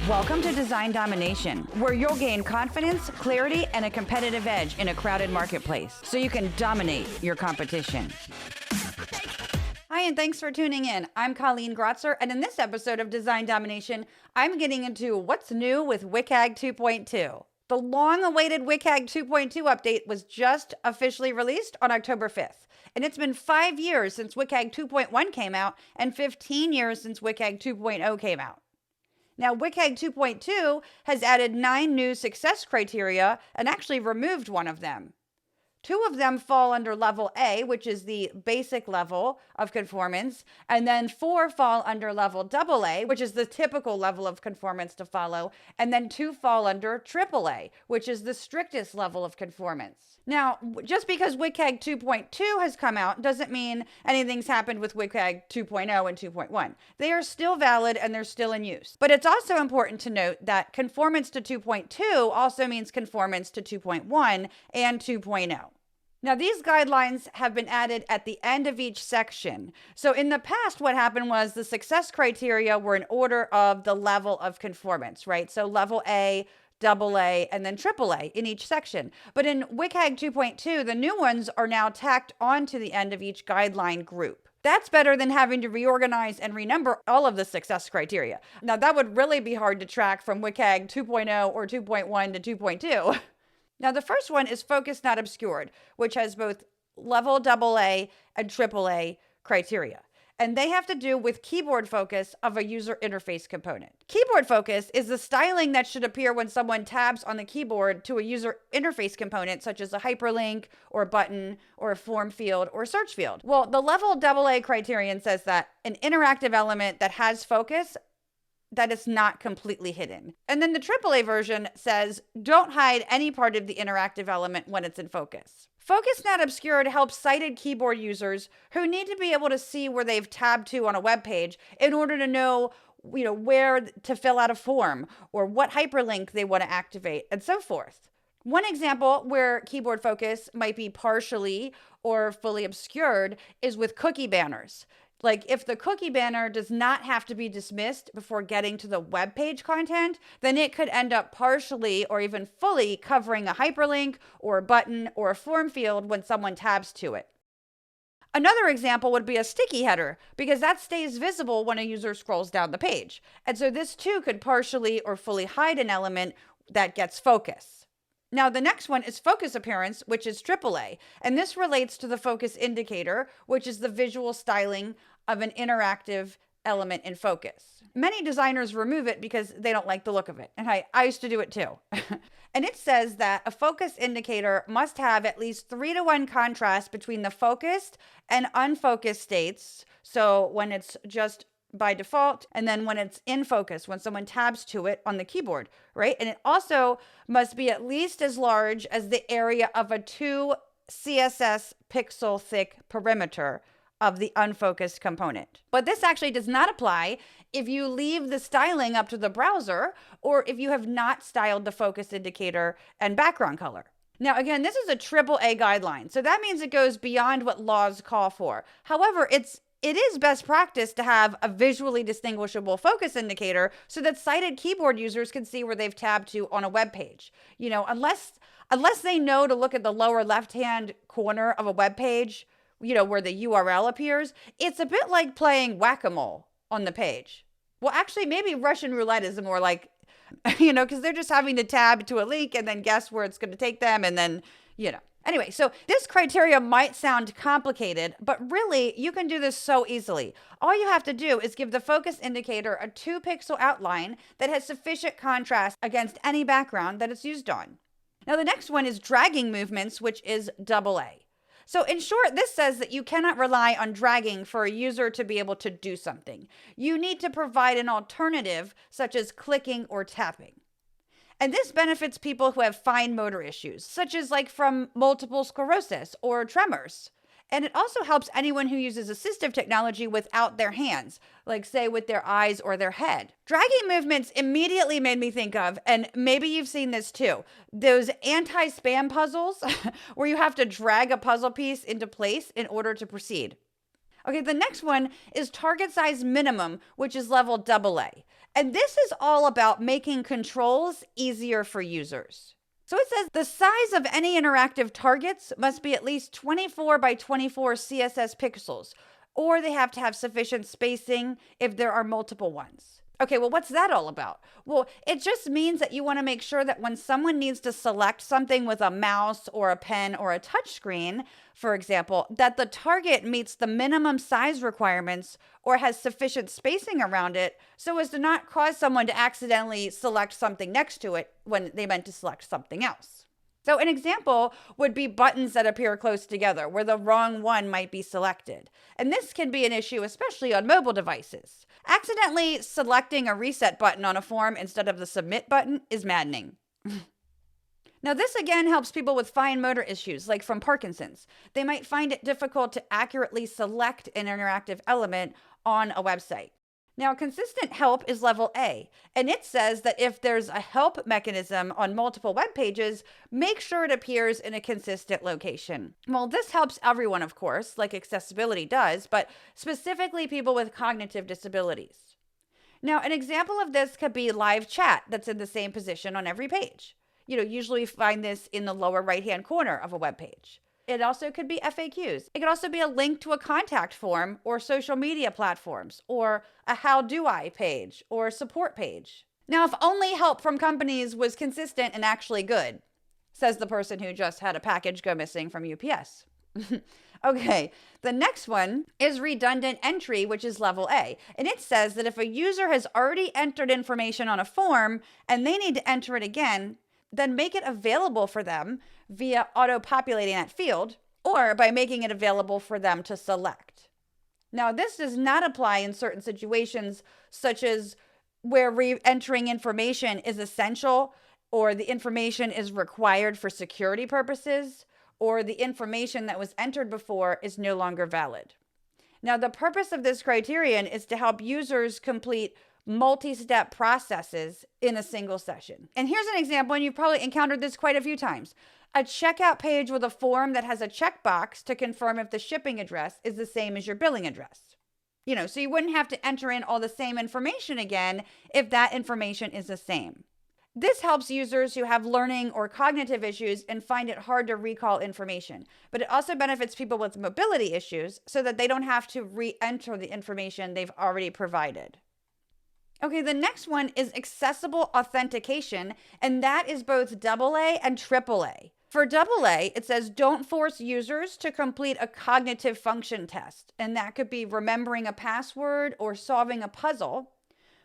Welcome to Design Domination, where you'll gain confidence, clarity, and a competitive edge in a crowded marketplace so you can dominate your competition. Hi, and thanks for tuning in. I'm Colleen Grotzer, and in this episode of Design Domination, I'm getting into what's new with WCAG 2.2. The long-awaited WCAG 2.2 update was just officially released on October 5th, and it's been 5 years since WCAG 2.1 came out and 15 years since WCAG 2.0 came out. Now, WCAG 2.2 has added 9 new success criteria and actually removed one of them. 2 of them fall under level A, which is the basic level of conformance, and then 4 fall under level AA, which is the typical level of conformance to follow, and then 2 fall under AAA, which is the strictest level of conformance. Now, just because WCAG 2.2 has come out doesn't mean anything's happened with WCAG 2.0 and 2.1. They are still valid and they're still in use. But it's also important to note that conformance to 2.2 also means conformance to 2.1 and 2.0. Now, these guidelines have been added at the end of each section. So in the past, what happened was the success criteria were in order of the level of conformance, right? So level A, AA, and then AAA in each section. But in WCAG 2.2, the new ones are now tacked onto the end of each guideline group. That's better than having to reorganize and renumber all of the success criteria. Now, that would really be hard to track from WCAG 2.0 or 2.1 to 2.2. Now, the first one is Focus Not Obscured, which has both level AA and AAA criteria. And they have to do with keyboard focus of a user interface component. Keyboard focus is the styling that should appear when someone tabs on the keyboard to a user interface component, such as a hyperlink or a button or a form field or search field. Well, the level AA criterion says that an interactive element that has focus that is not completely hidden. And then the AAA version says, don't hide any part of the interactive element when it's in focus. Focus Not Obscured helps sighted keyboard users who need to be able to see where they've tabbed to on a web page in order to know, where to fill out a form or what hyperlink they want to activate and so forth. One example where keyboard focus might be partially or fully obscured is with cookie banners. Like if the cookie banner does not have to be dismissed before getting to the web page content, then it could end up partially or even fully covering a hyperlink or a button or a form field when someone tabs to it. Another example would be a sticky header, because that stays visible when a user scrolls down the page. And so this too could partially or fully hide an element that gets focus. Now, the next one is focus appearance, which is AAA, and this relates to the focus indicator, which is the visual styling of an interactive element in focus. Many designers remove it because they don't like the look of it, and I used to do it too. And it says that a focus indicator must have at least 3-to-1 contrast between the focused and unfocused states, so when it's just by default, and then when it's in focus, when someone tabs to it on the keyboard, right? And it also must be at least as large as the area of a 2 CSS pixel thick perimeter of the unfocused component. But this actually does not apply if you leave the styling up to the browser or if you have not styled the focus indicator and background color. Now, again, this is a AAA guideline, so that means it goes beyond what laws call for. However, it is best practice to have a visually distinguishable focus indicator so that sighted keyboard users can see where they've tabbed to on a web page. Unless they know to look at the lower left-hand corner of a web page, where the URL appears, it's a bit like playing whack-a-mole on the page. Well, actually, maybe Russian roulette is more like, because they're just having to tab to a link and then guess where it's going to take them and then, Anyway, so this criteria might sound complicated, but really you can do this so easily. All you have to do is give the focus indicator a 2-pixel outline that has sufficient contrast against any background that it's used on. Now the next one is dragging movements, which is AA. So in short, this says that you cannot rely on dragging for a user to be able to do something. You need to provide an alternative, such as clicking or tapping. And this benefits people who have fine motor issues, such as from multiple sclerosis or tremors. And it also helps anyone who uses assistive technology without their hands, like say with their eyes or their head. Dragging movements immediately made me think of, and maybe you've seen this too, those anti-spam puzzles where you have to drag a puzzle piece into place in order to proceed. Okay, the next one is target size minimum, which is level AA. And this is all about making controls easier for users. So it says the size of any interactive targets must be at least 24 by 24 CSS pixels, or they have to have sufficient spacing if there are multiple ones. Okay, well, what's that all about? Well, it just means that you want to make sure that when someone needs to select something with a mouse or a pen or a touch screen, for example, that the target meets the minimum size requirements or has sufficient spacing around it so as to not cause someone to accidentally select something next to it when they meant to select something else. So an example would be buttons that appear close together where the wrong one might be selected. And this can be an issue, especially on mobile devices. Accidentally selecting a reset button on a form instead of the submit button is maddening. Now, this again helps people with fine motor issues, like from Parkinson's. They might find it difficult to accurately select an interactive element on a website. Now, consistent help is level A, and it says that if there's a help mechanism on multiple web pages, make sure it appears in a consistent location. Well, this helps everyone, of course, like accessibility does, but specifically people with cognitive disabilities. Now, an example of this could be live chat that's in the same position on every page. Usually you find this in the lower right-hand corner of a web page. It also could be FAQs. It could also be a link to a contact form or social media platforms or a how do I page or a support page. Now, if only help from companies was consistent and actually good, says the person who just had a package go missing from UPS. Okay, the next one is redundant entry, which is level A. And it says that if a user has already entered information on a form and they need to enter it again, then make it available for them via auto-populating that field or by making it available for them to select. Now, this does not apply in certain situations, such as where re-entering information is essential or the information is required for security purposes or the information that was entered before is no longer valid. Now, the purpose of this criterion is to help users complete multi-step processes in a single session. And here's an example, and you've probably encountered this quite a few times. A checkout page with a form that has a checkbox to confirm if the shipping address is the same as your billing address. So you wouldn't have to enter in all the same information again if that information is the same. This helps users who have learning or cognitive issues and find it hard to recall information. But it also benefits people with mobility issues so that they don't have to re-enter the information they've already provided. Okay, the next one is accessible authentication, and that is both AA and AAA. For AA, it says don't force users to complete a cognitive function test, and that could be remembering a password or solving a puzzle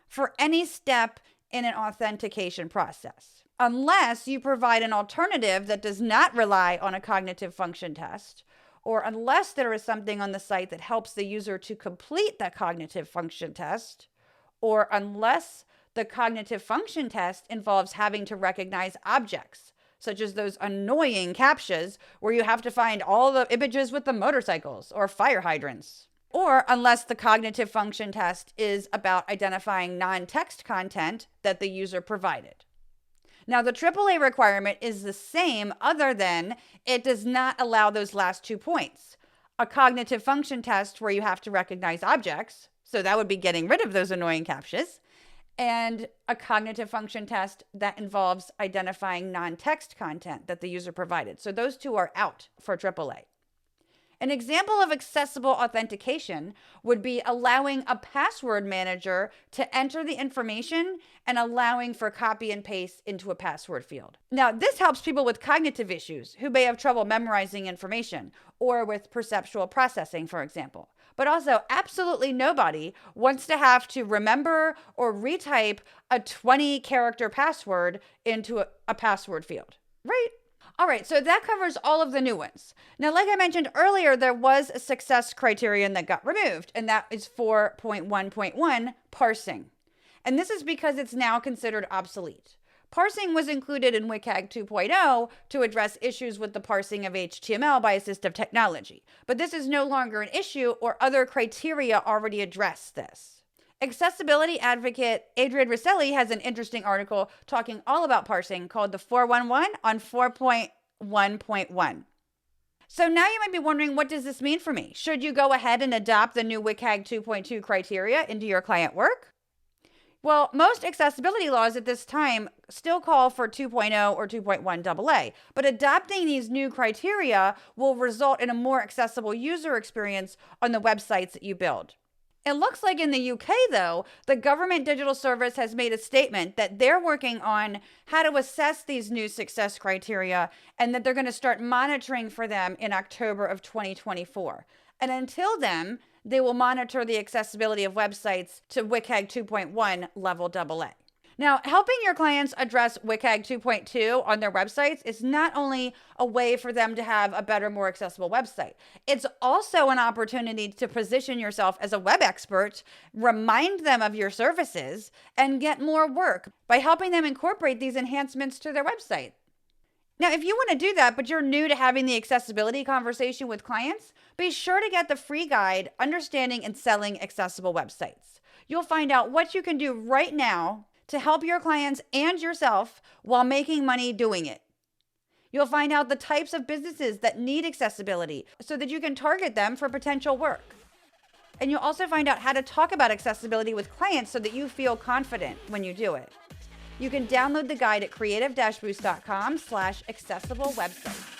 for any step in an authentication process, unless you provide an alternative that does not rely on a cognitive function test, or unless there is something on the site that helps the user to complete that cognitive function test, or unless the cognitive function test involves having to recognize objects, such as those annoying CAPTCHAs where you have to find all the images with the motorcycles or fire hydrants, or unless the cognitive function test is about identifying non-text content that the user provided. Now, the AAA requirement is the same, other than it does not allow those last 2 points. A cognitive function test where you have to recognize objects, so that would be getting rid of those annoying CAPTCHAs, and a cognitive function test that involves identifying non-text content that the user provided. So those two are out for AAA. An example of accessible authentication would be allowing a password manager to enter the information and allowing for copy and paste into a password field. Now, this helps people with cognitive issues who may have trouble memorizing information or with perceptual processing, for example. But also, absolutely nobody wants to have to remember or retype a 20-character password into a password field, right? All right, so that covers all of the new ones. Now, like I mentioned earlier, there was a success criterion that got removed, and that is 4.1.1, parsing. And this is because it's now considered obsolete. Parsing was included in WCAG 2.0 to address issues with the parsing of HTML by assistive technology. But this is no longer an issue, or other criteria already address this. Accessibility advocate Adrian Rosselli has an interesting article talking all about parsing called the 411 on 4.1.1. So now you might be wondering, what does this mean for me? Should you go ahead and adopt the new WCAG 2.2 criteria into your client work? Well, most accessibility laws at this time still call for 2.0 or 2.1 AA, but adopting these new criteria will result in a more accessible user experience on the websites that you build. It looks like in the UK, though, the Government Digital Service has made a statement that they're working on how to assess these new success criteria and that they're going to start monitoring for them in October of 2024. And until then, they will monitor the accessibility of websites to WCAG 2.1 level AA. Now, helping your clients address WCAG 2.2 on their websites is not only a way for them to have a better, more accessible website, it's also an opportunity to position yourself as a web expert, remind them of your services, and get more work by helping them incorporate these enhancements to their website. Now, if you want to do that, but you're new to having the accessibility conversation with clients, be sure to get the free guide, Understanding and Selling Accessible Websites. You'll find out what you can do right now to help your clients and yourself while making money doing it. You'll find out the types of businesses that need accessibility so that you can target them for potential work. And you'll also find out how to talk about accessibility with clients so that you feel confident when you do it. You can download the guide at creative-boost.com/accessible website.